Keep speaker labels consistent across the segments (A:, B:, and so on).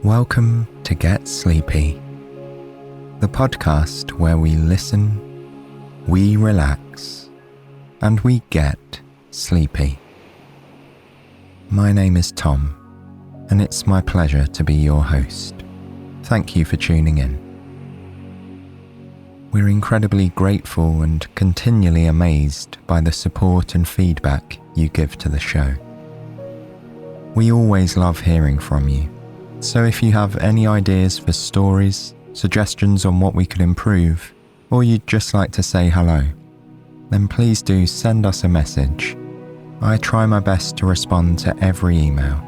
A: Welcome to Get Sleepy, the podcast where we listen, we relax, and we get sleepy. My name is Tom, and it's my pleasure to be your host. Thank you for tuning in. We're incredibly grateful and continually amazed by the support and feedback you give to the show. We always love hearing from you. So if you have any ideas for stories, suggestions on what we could improve, or you'd just like to say hello, then please do send us a message. I try my best to respond to every email.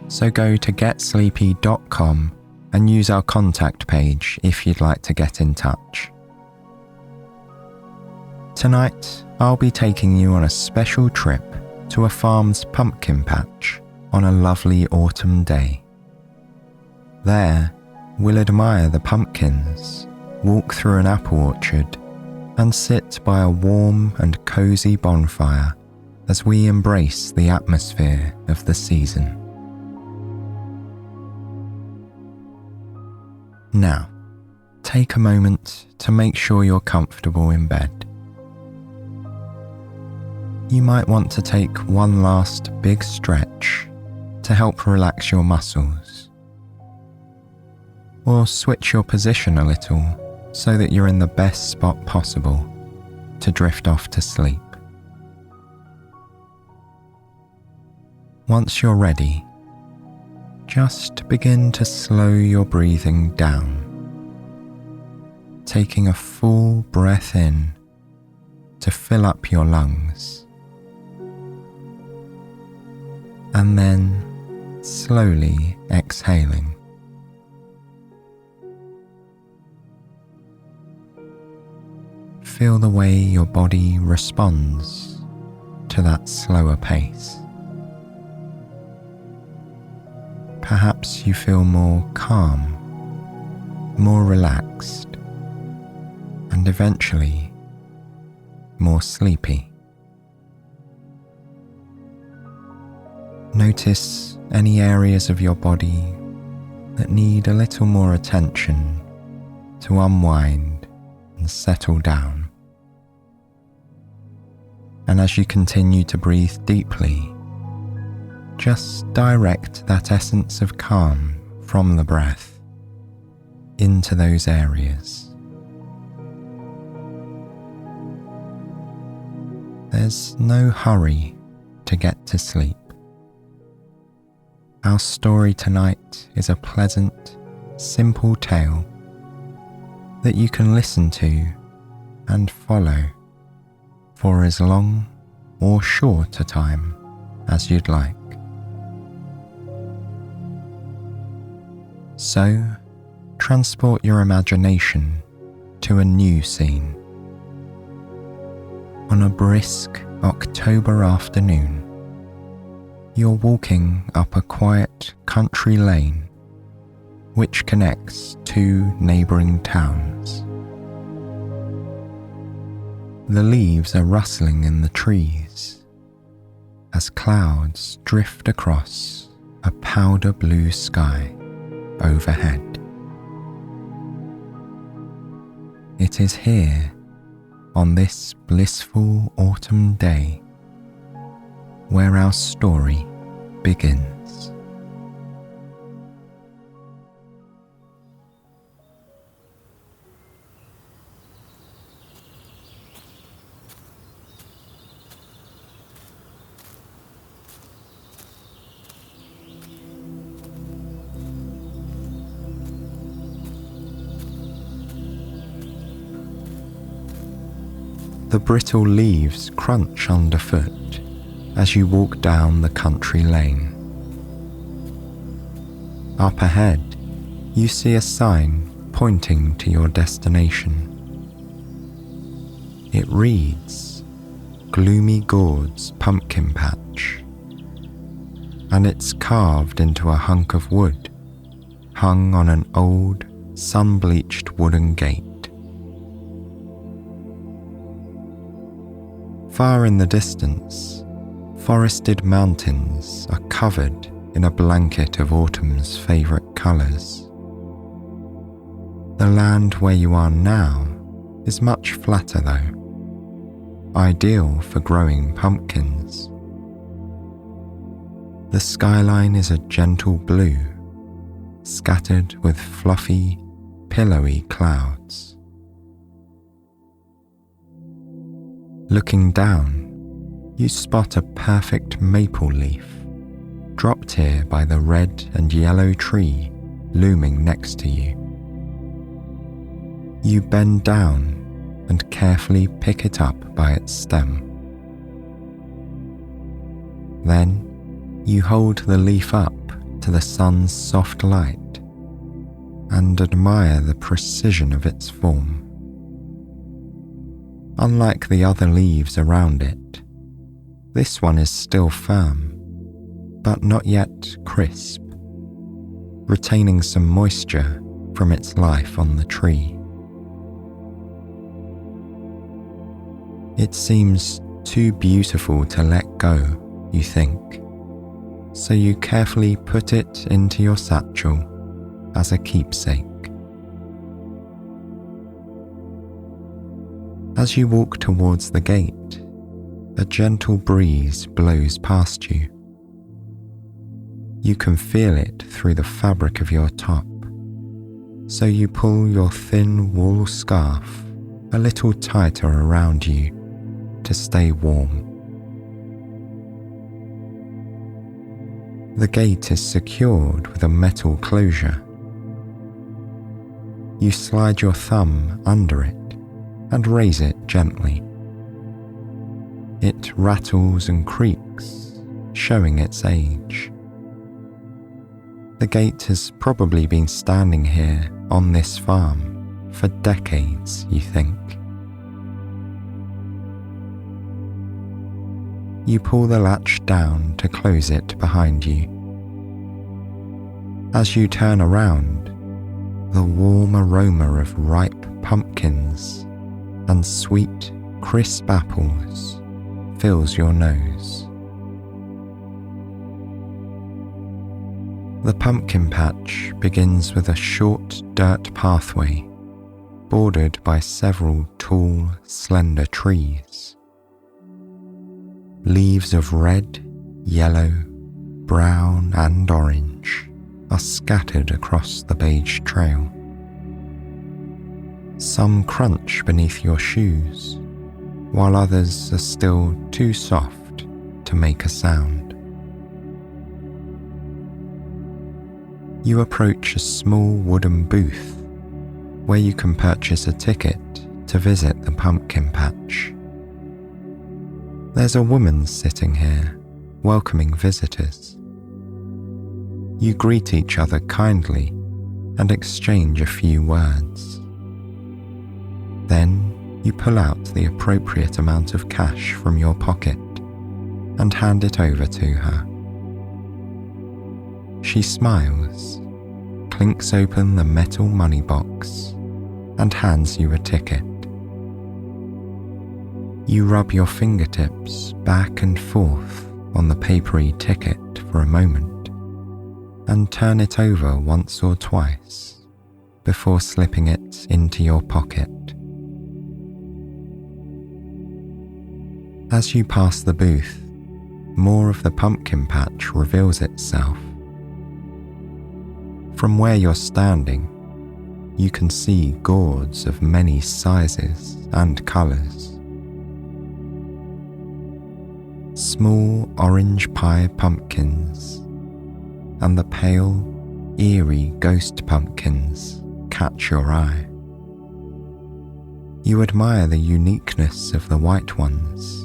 A: So go to getsleepy.com and use our contact page if you'd like to get in touch. Tonight, I'll be taking you on a special trip to a farm's pumpkin patch on a lovely autumn day. There, we'll admire the pumpkins, walk through an apple orchard, and sit by a warm and cozy bonfire as we embrace the atmosphere of the season. Now, take a moment to make sure you're comfortable in bed. You might want to take one last big stretch to help relax your muscles. Or switch your position a little so that you're in the best spot possible to drift off to sleep. Once you're ready, just begin to slow your breathing down, taking a full breath in to fill up your lungs, and then slowly exhaling. Feel the way your body responds to that slower pace. Perhaps you feel more calm, more relaxed, and eventually more sleepy. Notice any areas of your body that need a little more attention to unwind and settle down. And as you continue to breathe deeply, just direct that essence of calm from the breath into those areas. There's no hurry to get to sleep. Our story tonight is a pleasant, simple tale that you can listen to and follow for as long or short a time as you'd like. So, transport your imagination to a new scene. On a brisk October afternoon, you're walking up a quiet country lane which connects two neighbouring towns. The leaves are rustling in the trees as clouds drift across a powder blue sky overhead. It is here, on this blissful autumn day, where our story begins. The brittle leaves crunch underfoot as you walk down the country lane. Up ahead, you see a sign pointing to your destination. It reads, Gloomy Gourd's Pumpkin Patch, and it's carved into a hunk of wood hung on an old, sun-bleached wooden gate. Far in the distance, forested mountains are covered in a blanket of autumn's favourite colours. colours. The land where you are now is much flatter though, ideal for growing pumpkins. The skyline is a gentle blue, scattered with fluffy, pillowy clouds. Looking down, you spot a perfect maple leaf, dropped here by the red and yellow tree looming next to you. You bend down and carefully pick it up by its stem. Then you hold the leaf up to the sun's soft light and admire the precision of its form. Unlike the other leaves around it, this one is still firm, but not yet crisp, retaining some moisture from its life on the tree. It seems too beautiful to let go, you think, so you carefully put it into your satchel as a keepsake. As you walk towards the gate, a gentle breeze blows past you. You can feel it through the fabric of your top, so you pull your thin wool scarf a little tighter around you to stay warm. The gate is secured with a metal closure. You slide your thumb under it and raise it gently. It rattles and creaks, showing its age. The gate has probably been standing here on this farm for decades, you think. You pull the latch down to close it behind you. As you turn around, the warm aroma of ripe pumpkins and sweet, crisp apples fills your nose. The pumpkin patch begins with a short dirt pathway bordered by several tall, slender trees. Leaves of red, yellow, brown and orange are scattered across the beige trail. Some crunch beneath your shoes, while others are still too soft to make a sound. You approach a small wooden booth where you can purchase a ticket to visit the pumpkin patch. There's a woman sitting here, welcoming visitors. You greet each other kindly and exchange a few words. Then you pull out the appropriate amount of cash from your pocket and hand it over to her. She smiles, clinks open the metal money box, and hands you a ticket. You rub your fingertips back and forth on the papery ticket for a moment and turn it over once or twice before slipping it into your pocket. As you pass the booth, more of the pumpkin patch reveals itself. From where you're standing, you can see gourds of many sizes and colours. Small orange pie pumpkins and the pale, eerie ghost pumpkins catch your eye. You admire the uniqueness of the white ones,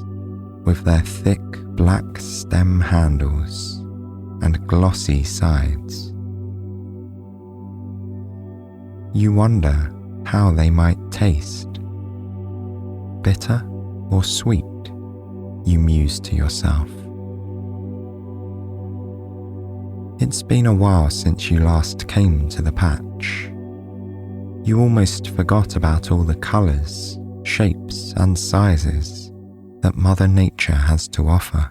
A: with their thick black stem handles and glossy sides. You wonder how they might taste. Bitter or sweet, you muse to yourself. It's been a while since you last came to the patch. You almost forgot about all the colours, shapes and sizes that Mother Nature has to offer.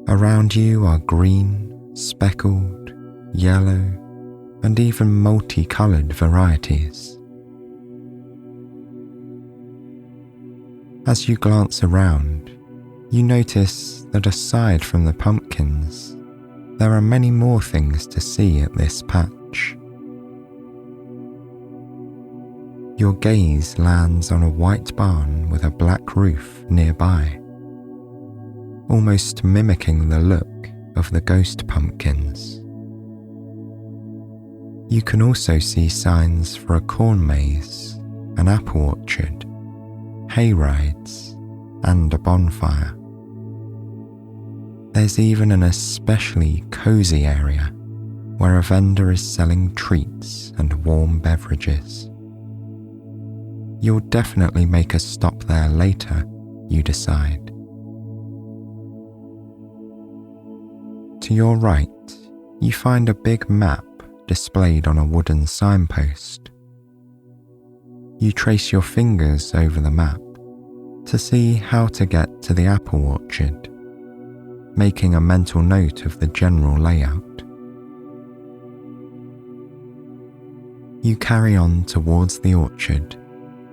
A: Around you are green, speckled, yellow, and even multicolored varieties. As you glance around, you notice that aside from the pumpkins, there are many more things to see at this patch. Your gaze lands on a white barn with a black roof nearby, almost mimicking the look of the ghost pumpkins. You can also see signs for a corn maze, an apple orchard, hay rides, and a bonfire. There's even an especially cozy area where a vendor is selling treats and warm beverages. You'll definitely make a stop there later, you decide. To your right, you find a big map displayed on a wooden signpost. You trace your fingers over the map to see how to get to the apple orchard, making a mental note of the general layout. You carry on towards the orchard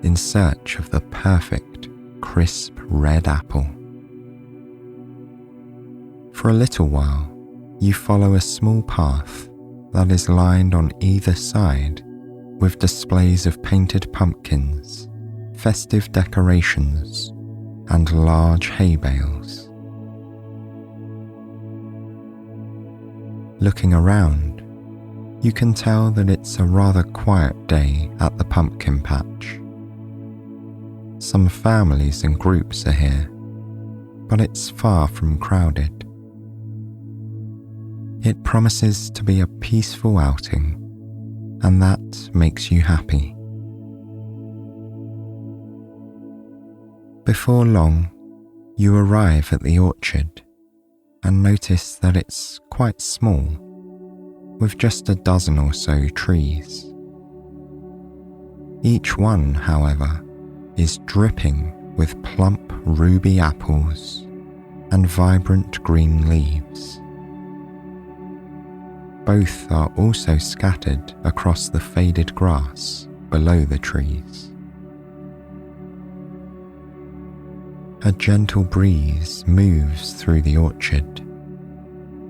A: in search of the perfect, crisp red apple. For a little while, you follow a small path that is lined on either side with displays of painted pumpkins, festive decorations, and large hay bales. Looking around, you can tell that it's a rather quiet day at the pumpkin patch. Some families and groups are here, but it's far from crowded. It promises to be a peaceful outing, and that makes you happy. Before long, you arrive at the orchard and notice that it's quite small, with just a dozen or so trees. Each one, however, is dripping with plump ruby apples and vibrant green leaves. Both are also scattered across the faded grass below the trees. A gentle breeze moves through the orchard,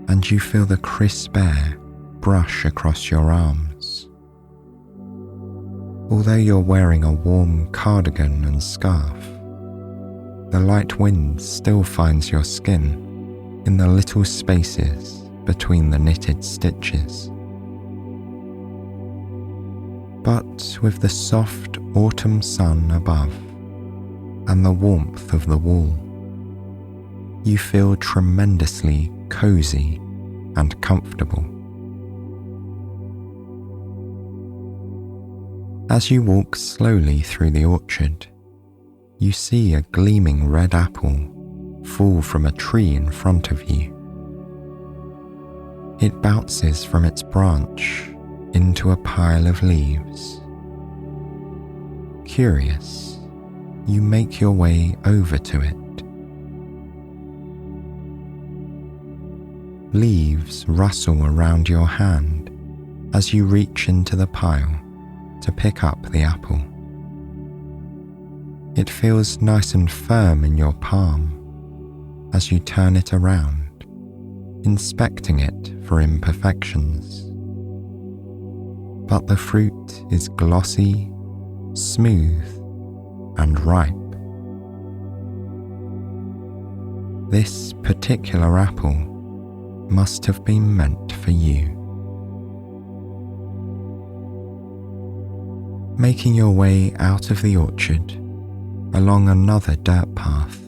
A: and you feel the crisp air brush across your arms. Although you're wearing a warm cardigan and scarf, the light wind still finds your skin in the little spaces between the knitted stitches. But with the soft autumn sun above and the warmth of the wall, you feel tremendously cozy and comfortable. As you walk slowly through the orchard, you see a gleaming red apple fall from a tree in front of you. It bounces from its branch into a pile of leaves. Curious, you make your way over to it. Leaves rustle around your hand as you reach into the pile to pick up the apple. It feels nice and firm in your palm as you turn it around, inspecting it for imperfections. But the fruit is glossy, smooth, and ripe. This particular apple must have been meant for you. Making your way out of the orchard along another dirt path,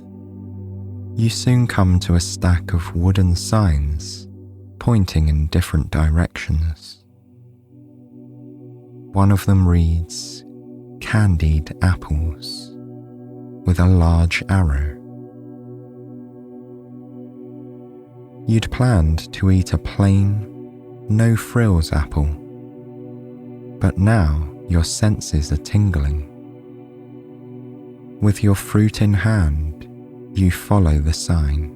A: you soon come to a stack of wooden signs pointing in different directions. One of them reads, "Candied apples," with a large arrow. You'd planned to eat a plain, no-frills apple, but now your senses are tingling. With your fruit in hand, you follow the sign.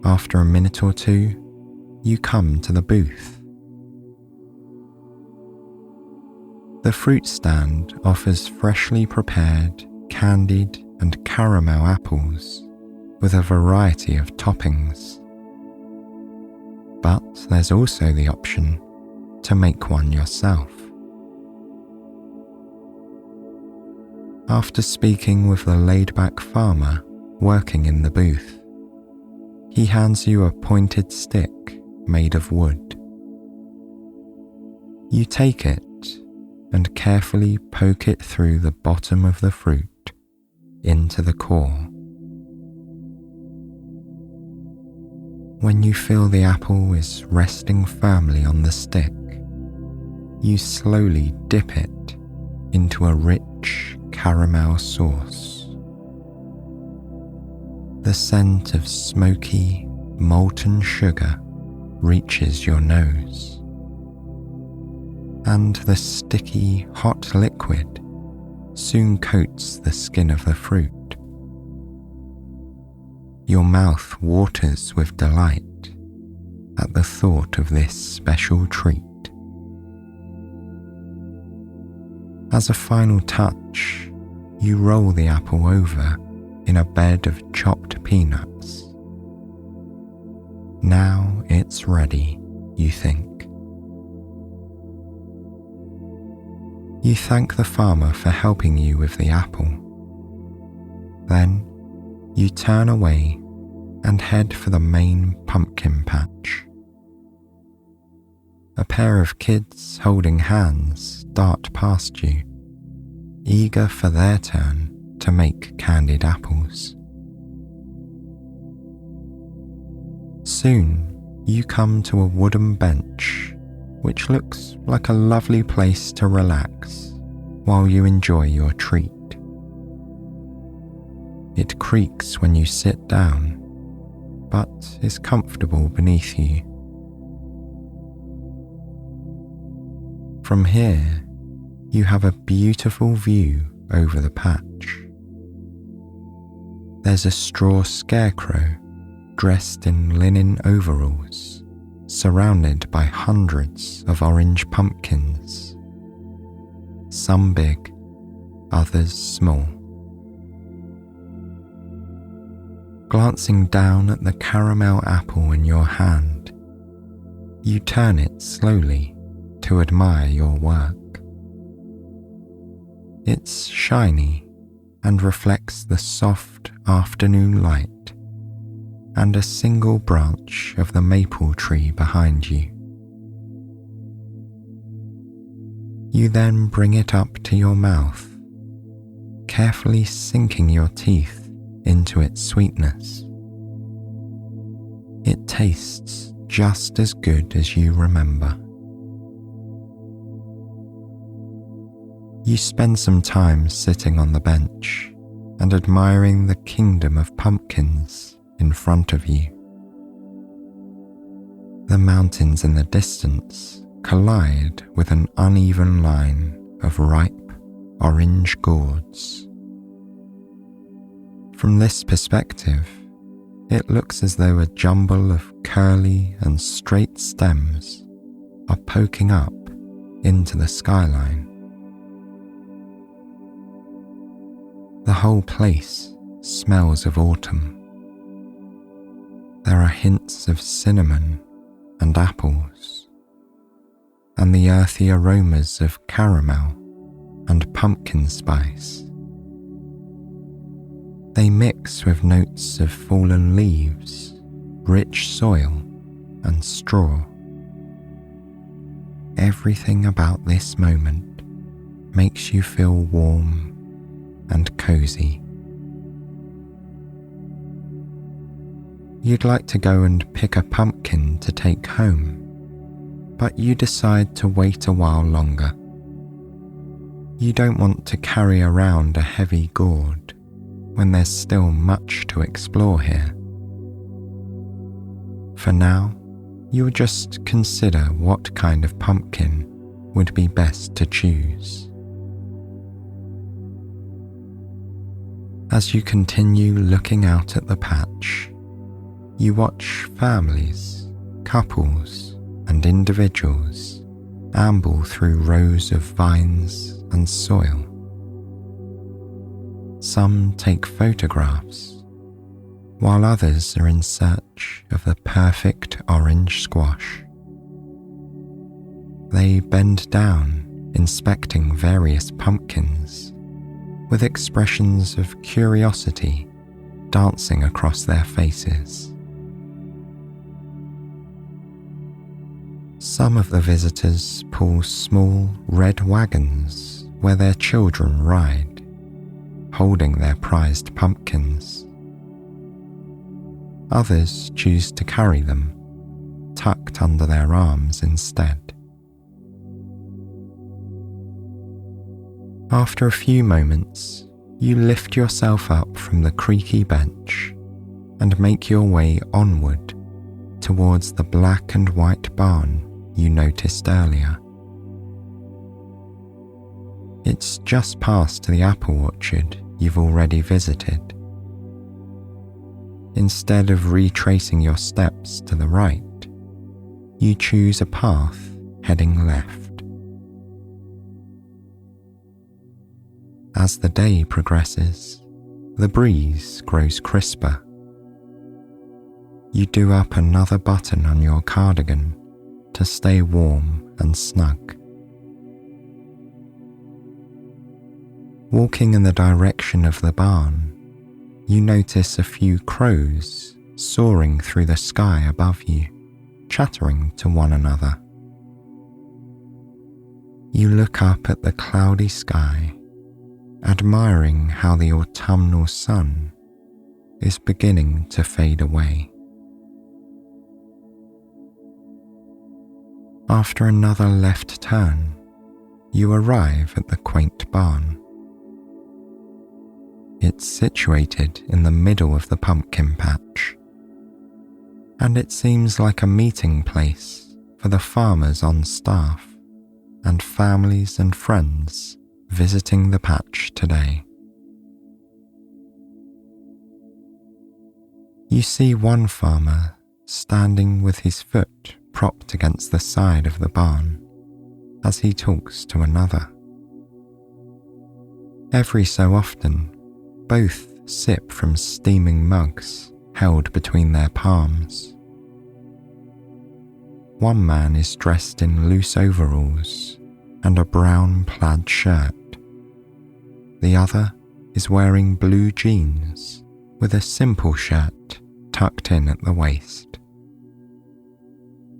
A: After a minute or two, you come to the booth. The fruit stand offers freshly prepared, candied and caramel apples with a variety of toppings. But there's also the option to make one yourself. After speaking with the laid-back farmer working in the booth, he hands you a pointed stick made of wood. You take it and carefully poke it through the bottom of the fruit into the core. When you feel the apple is resting firmly on the stick, you slowly dip it into a rich caramel sauce. The scent of smoky, molten sugar reaches your nose, and the sticky, hot liquid soon coats the skin of the fruit. Your mouth waters with delight at the thought of this special treat. As a final touch, you roll the apple over in a bed of chopped peanuts. Now it's ready, you think. You thank the farmer for helping you with the apple. Then you turn away and head for the main pumpkin patch. A pair of kids holding hands dart past you, eager for their turn to make candied apples. Soon you come to a wooden bench which looks like a lovely place to relax while you enjoy your treat. It creaks when you sit down, but is comfortable beneath you. From here, you have a beautiful view over the patch. There's a straw scarecrow dressed in linen overalls, surrounded by hundreds of orange pumpkins, some big, others small. Glancing down at the caramel apple in your hand, you turn it slowly to admire your work. It's shiny and reflects the soft afternoon light and a single branch of the maple tree behind you. You then bring it up to your mouth, carefully sinking your teeth into its sweetness. It tastes just as good as you remember. You spend some time sitting on the bench and admiring the kingdom of pumpkins in front of you. The mountains in the distance collide with an uneven line of ripe orange gourds. From this perspective, it looks as though a jumble of curly and straight stems are poking up into the skyline. The whole place smells of autumn. There are hints of cinnamon and apples, and the earthy aromas of caramel and pumpkin spice. They mix with notes of fallen leaves, rich soil, and straw. Everything about this moment makes you feel warm and cozy. You'd like to go and pick a pumpkin to take home, but you decide to wait a while longer. You don't want to carry around a heavy gourd when there's still much to explore here. For now, you will just consider what kind of pumpkin would be best to choose. As you continue looking out at the patch, you watch families Couples and individuals amble through rows of vines and soil. Some take photographs, while others are in search of the perfect orange squash. They bend down, inspecting various pumpkins, with expressions of curiosity dancing across their faces. Some of the visitors pull small red wagons where their children ride, holding their prized pumpkins. Others choose to carry them, tucked under their arms instead. After a few moments, you lift yourself up from the creaky bench and make your way onward towards the black and white barn you noticed earlier. It's just past the apple orchard you've already visited. Instead of retracing your steps to the right, you choose a path heading left. As the day progresses, the breeze grows crisper. You do up another button on your cardigan to stay warm and snug. Walking in the direction of the barn, you notice a few crows soaring through the sky above you, chattering to one another. You look up at the cloudy sky, admiring how the autumnal sun is beginning to fade away. After another left turn, you arrive at the quaint barn. It's situated in the middle of the pumpkin patch, and it seems like a meeting place for the farmers on staff and families and friends visiting the patch today. You see one farmer standing with his foot propped against the side of the barn as he talks to another. Every so often, both sip from steaming mugs held between their palms. One man is dressed in loose overalls and a brown plaid shirt. The other is wearing blue jeans with a simple shirt tucked in at the waist.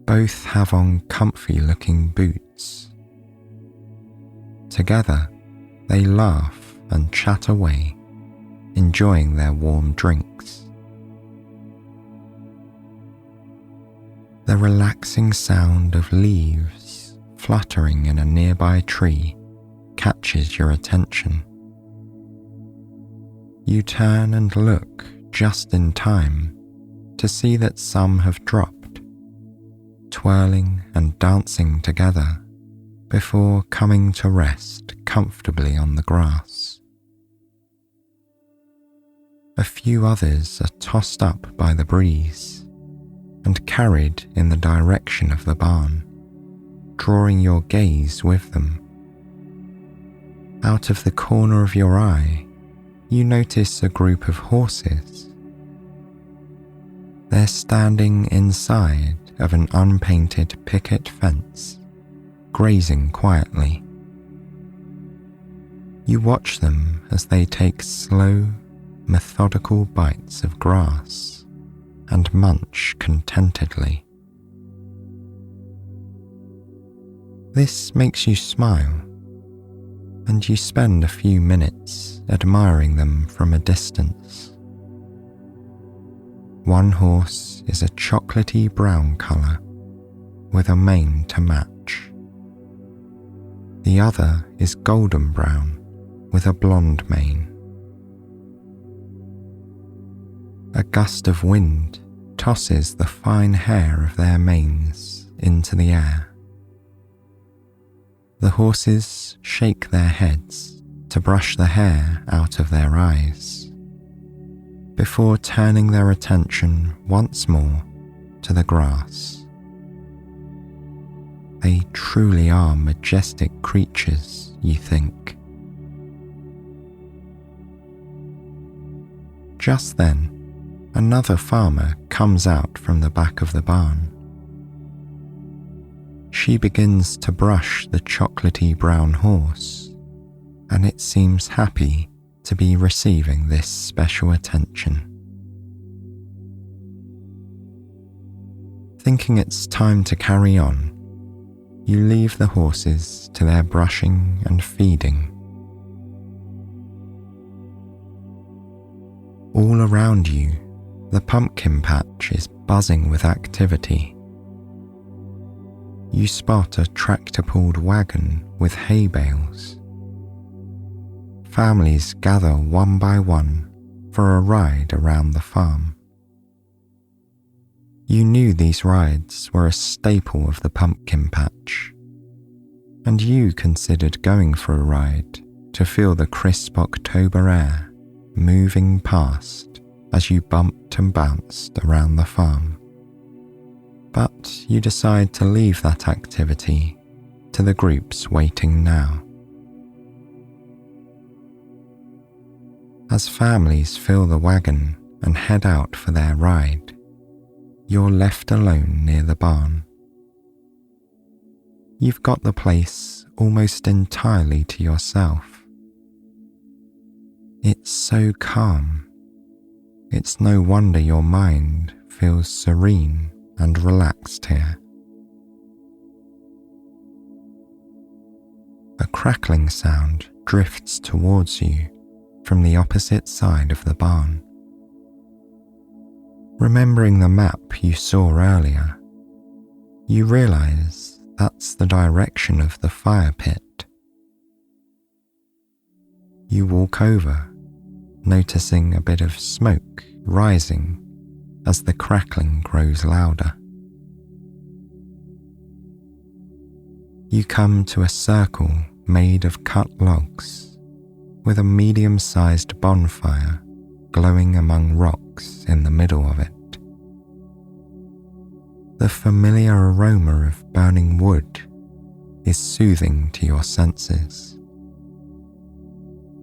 A: Both have on comfy-looking boots. Together, they laugh and chat away, enjoying their warm drinks. The relaxing sound of leaves fluttering in a nearby tree catches your attention. You turn and look just in time to see that some have dropped, twirling and dancing together before coming to rest comfortably on the grass. A few others are tossed up by the breeze and carried in the direction of the barn, drawing your gaze with them. Out of the corner of your eye, you notice a group of horses. They're standing inside of an unpainted picket fence, grazing quietly. You watch them as they take slow, methodical bites of grass and munch contentedly. This makes you smile, and you spend a few minutes admiring them from a distance. One horse is a chocolatey brown colour with a mane to match. The other is golden brown with a blonde mane. A gust of wind tosses the fine hair of their manes into the air. The horses shake their heads to brush the hair out of their eyes, before turning their attention once more to the grass They truly are majestic creatures, you think. Just then, another farmer comes out from the back of the barn. She begins to brush the chocolatey brown horse, and it seems happy to be receiving this special attention. Thinking it's time to carry on, you leave the horses to their brushing and feeding. All around you, the pumpkin patch is buzzing with activity. You spot a tractor-pulled wagon with hay bales. Families gather one by one for a ride around the farm. You knew these rides were a staple of the pumpkin patch, and you considered going for a ride to feel the crisp October air moving past as you bumped and bounced around the farm. But you decide to leave that activity to the groups waiting now. As families fill the wagon and head out for their ride, you're left alone near the barn. You've got the place almost entirely to yourself. It's so calm. It's no wonder your mind feels serene and relaxed here. A crackling sound drifts towards you from the opposite side of the barn. Remembering the map you saw earlier, you realize that's the direction of the fire pit. You walk over, noticing a bit of smoke rising as the crackling grows louder. You come to a circle made of cut logs, with a medium-sized bonfire glowing among rocks in the middle of it. The familiar aroma of burning wood is soothing to your senses.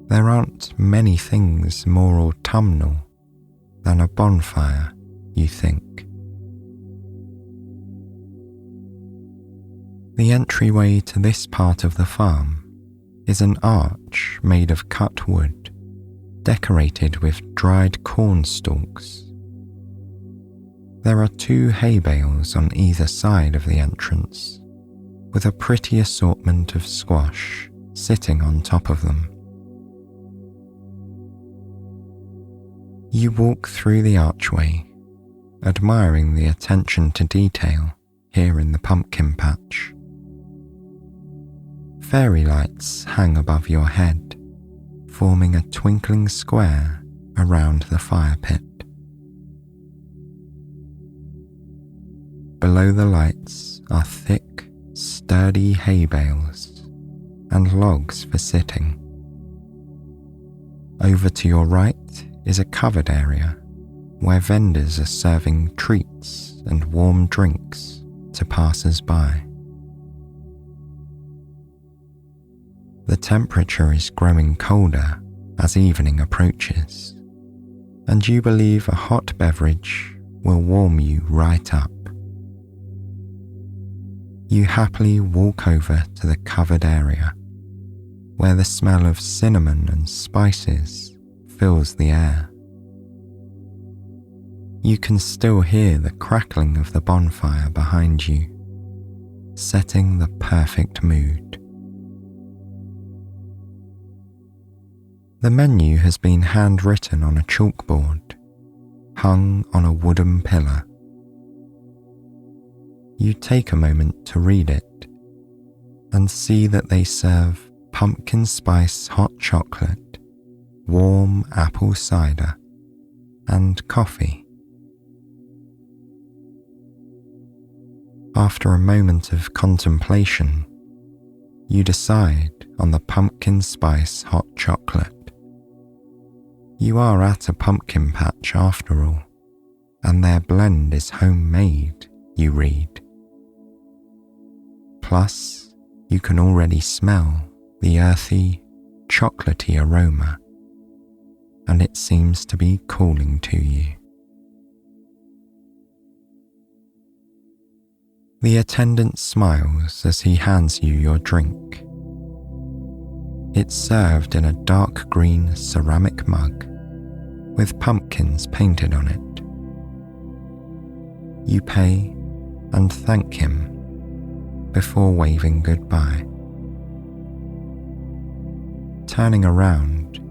A: There aren't many things more autumnal than a bonfire, you think. The entryway to this part of the farm is an arch made of cut wood, decorated with dried corn stalks. There are 2 hay bales on either side of the entrance, with a pretty assortment of squash sitting on top of them. You walk through the archway, admiring the attention to detail here in the pumpkin patch. Fairy lights hang above your head, forming a twinkling square around the fire pit. Below the lights are thick, sturdy hay bales and logs for sitting. Over to your right is a covered area where vendors are serving treats and warm drinks to passers-by. The temperature is growing colder as evening approaches, and you believe a hot beverage will warm you right up. You happily walk over to the covered area, where the smell of cinnamon and spices fills the air. You can still hear the crackling of the bonfire behind you, setting the perfect mood. The menu has been handwritten on a chalkboard, hung on a wooden pillar. You take a moment to read it and see that they serve pumpkin spice hot chocolate, warm apple cider, and coffee. After a moment of contemplation, you decide on the pumpkin spice hot chocolate. You are at a pumpkin patch after all, and their blend is homemade, you read. Plus, you can already smell the earthy, chocolatey aroma, and it seems to be calling to you. The attendant smiles as he hands you your drink. It's served in a dark green ceramic mug with pumpkins painted on it. You pay and thank him before waving goodbye. Turning around,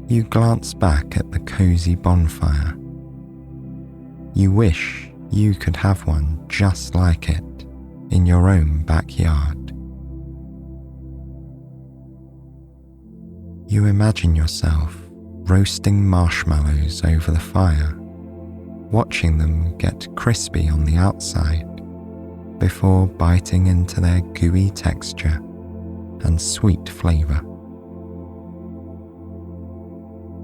A: you glance back at the cozy bonfire. You wish you could have one just like it in your own backyard. You imagine yourself roasting marshmallows over the fire, watching them get crispy on the outside before biting into their gooey texture and sweet flavour.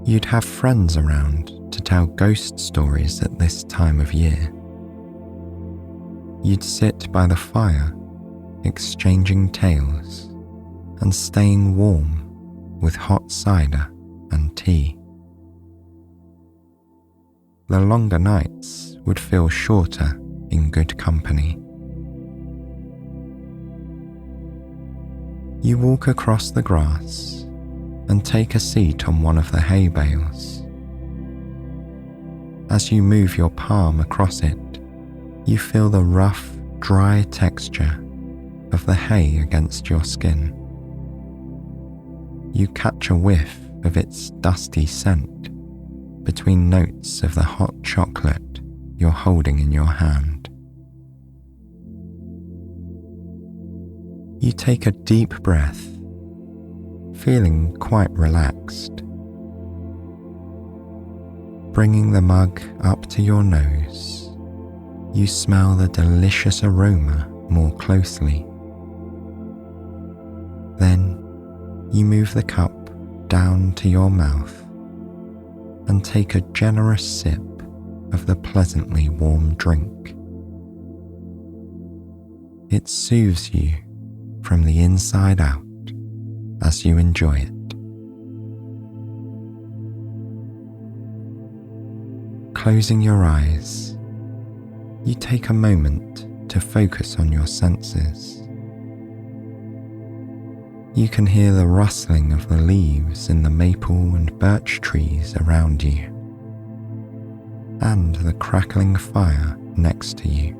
A: You'd have friends around to tell ghost stories at this time of year. You'd sit by the fire, exchanging tales and staying warm with hot cider and tea. The longer nights would feel shorter in good company. You walk across the grass and take a seat on one of the hay bales. As you move your palm across it, you feel the rough, dry texture of the hay against your skin. You catch a whiff of its dusty scent between notes of the hot chocolate you're holding in your hand. You take a deep breath, feeling quite relaxed. Bringing the mug up to your nose, you smell the delicious aroma more closely. Then you move the cup down to your mouth and take a generous sip of the pleasantly warm drink. It soothes you from the inside out as you enjoy it. Closing your eyes, you take a moment to focus on your senses. You can hear the rustling of the leaves in the maple and birch trees around you, and the crackling fire next to you.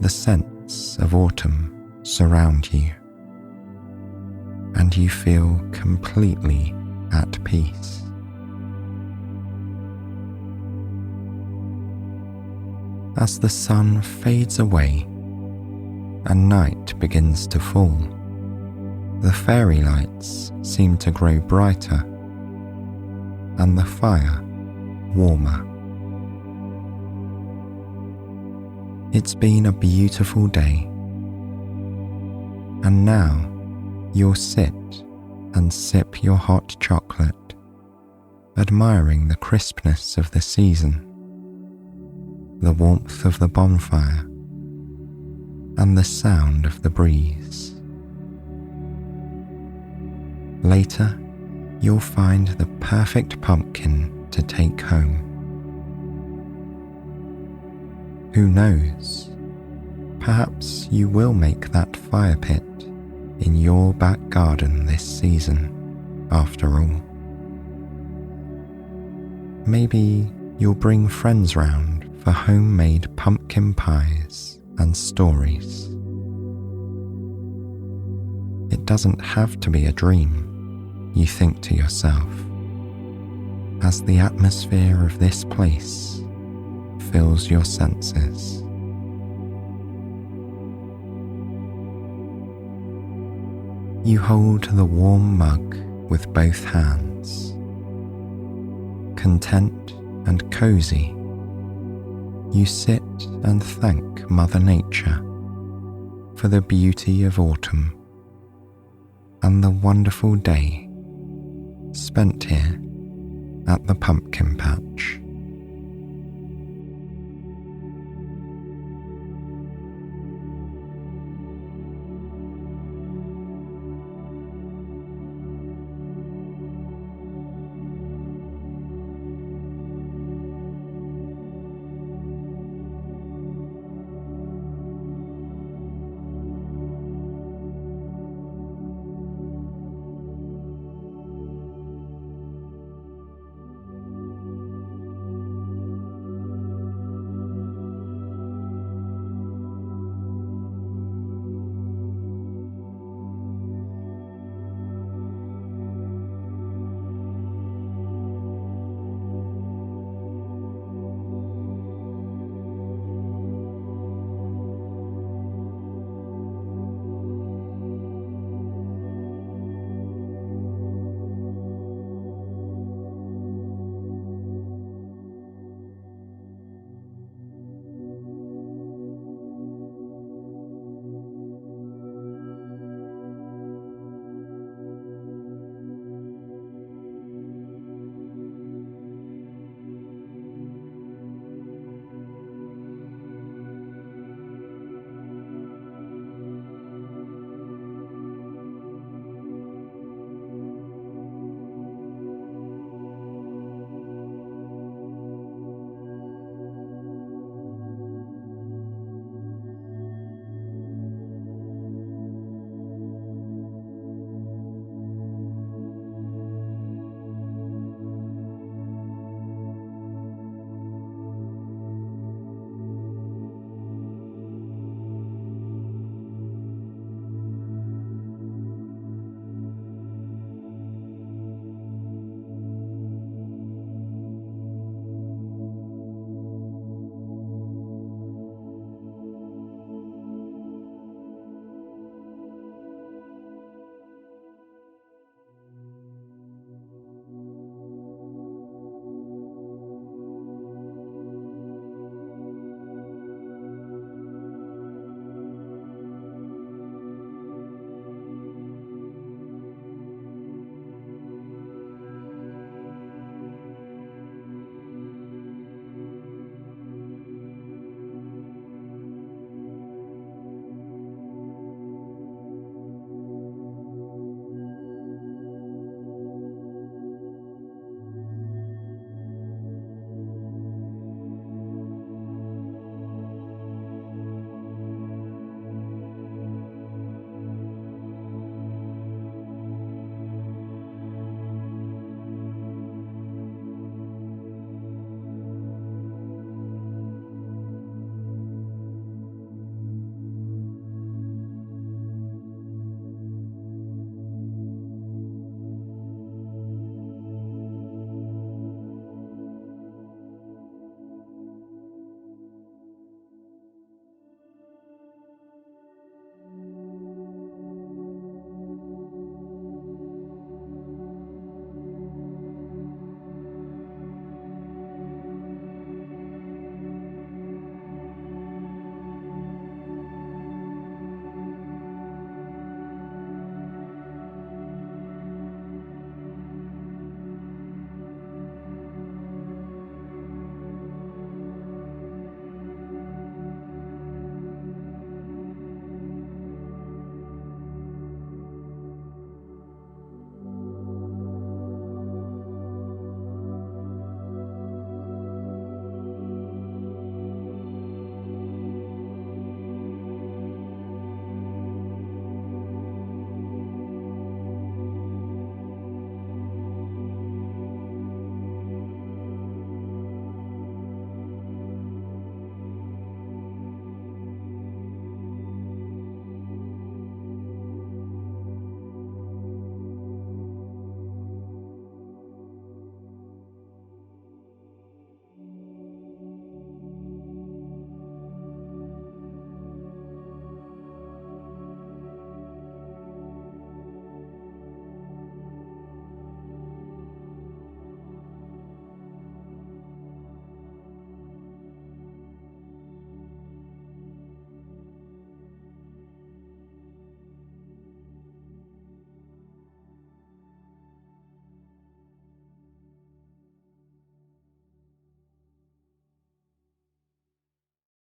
A: The scents of autumn surround you, and you feel completely at peace. As the sun fades away and night begins to fall, the fairy lights seem to grow brighter and the fire warmer. It's been a beautiful day, and now you'll sit and sip your hot chocolate, admiring the crispness of the season, the warmth of the bonfire, and the sound of the breeze. Later, you'll find the perfect pumpkin to take home. Who knows, perhaps you will make that fire pit in your back garden this season, after all. Maybe you'll bring friends round for homemade pumpkin pies and stories. It doesn't have to be a dream, you think to yourself, as the atmosphere of this place fills your senses. You hold the warm mug with both hands. Content and cozy, you sit and thank Mother Nature for the beauty of autumn and the wonderful day spent here at the pumpkin patch.